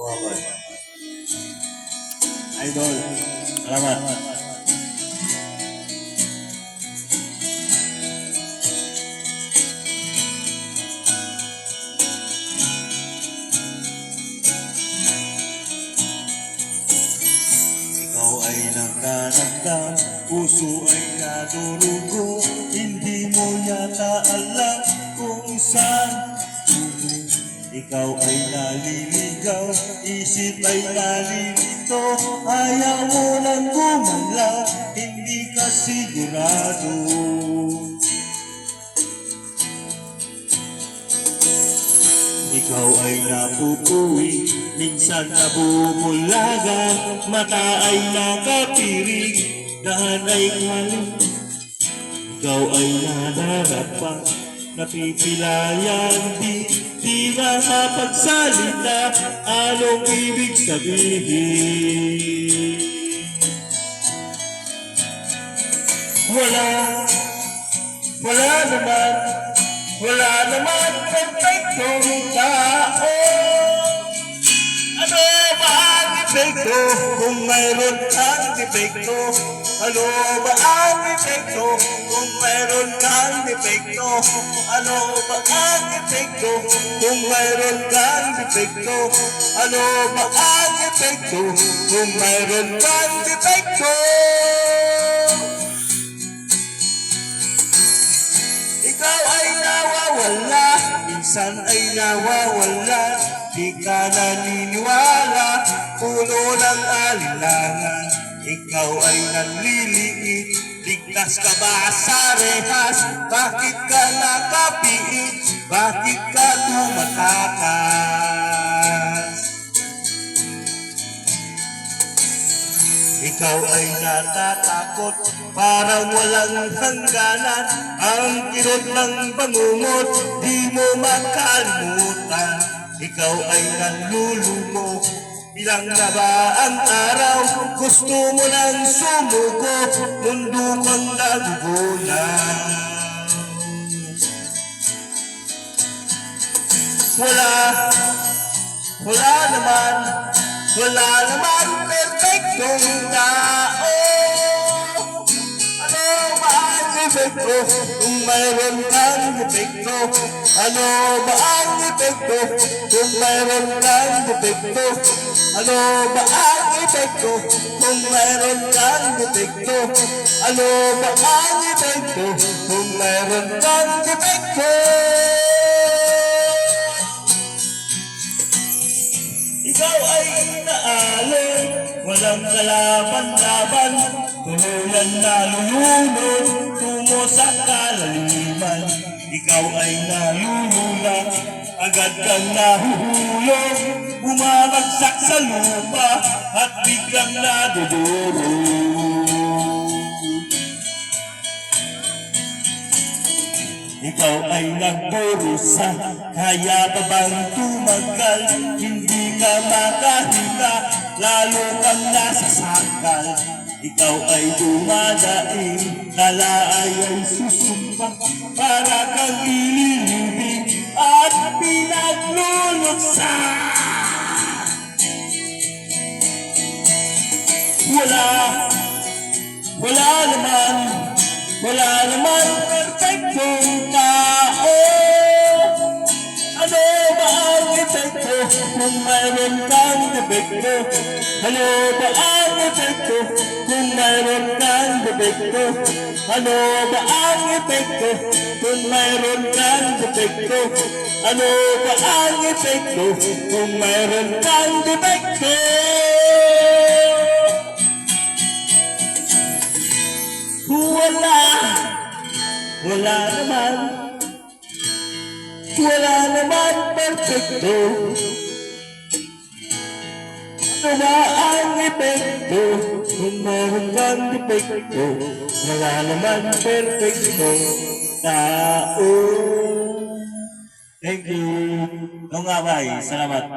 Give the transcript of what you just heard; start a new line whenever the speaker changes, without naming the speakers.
Boy. Idol, salamat. Ikaw ay nagdadagdag, puso ay nadurugo, hindi mo yata alam kung saan. Ikaw ay naliligaw, isip ay nalilito, ayaw mo nang gumala, hindi ka sigurado. Ikaw ay napupuwi, minsan nabubulagan, mata ay nakapirig, daan ay galing. Ikaw ay nadarapa, napipilayan, di makapagsalita, anong ibig sabihin? Wala naman perfectong tao. Ano ba ang epekto kung mayroon kang defekto? Ano ba ang epekto kung mayroon kang defekto? Ano ba ang epekto kung mayroon kang defekto? Ano ba ang epekto kung mayroon kang defekto? Ikaw ay nawawala, minsan ay nawawala, di ka naniniwala, puno ng alinlangan. Ikaw ay nanliliit, ligtas ka ba sa rehas? Bakit ka nakapiit? Bakit ka tumatakas? Ikaw ay natatakot, parang walang hangganan. Ang kirot ng bangungot, di mo makalimutan. Ikaw ay nanlulumo, ilang na ba ang araw? Gusto mo nang sumuko, mundo kang nagugulang. Wala naman perfectong tao. Ano ba ang epekto kung mayroon kang defekto? Ano ba ang epekto kung mayroon kang defekto? Ano ba ang epekto kung mayroon kang defekto? Ano ba ang epekto kung mayroon kang defekto? Ikaw ay naalon, walang kalaban-laban, tuluyan na lulunod, tungo sa kalaliman. Ikaw ay nalulula, agad kang nahuhulog, bumabagsak sa lupa at biglang nadudurog. Ikaw ay nagdurusa, kaya pa bang tumagal? Hindi ka makahinga, lalo kang nasasakal. Ikaw ay dumadaing, kalaay ay susumba, para kang ililibing at pinagluluksa. Wala naman perfectong tao. Ano ba ang epekto kung mayroon kang defekto? Ano ba ang epekto kung mayroon kang defekto? Ano ba ang epekto kung mayroon kang defekto? Ano ba ang epekto kung mayroon kang defekto? Wala naman perfecto. Ano ba ang epekto kung mayroon kang defekto? Wala naman perfecto tao. Thank you. Nung abay, salamat.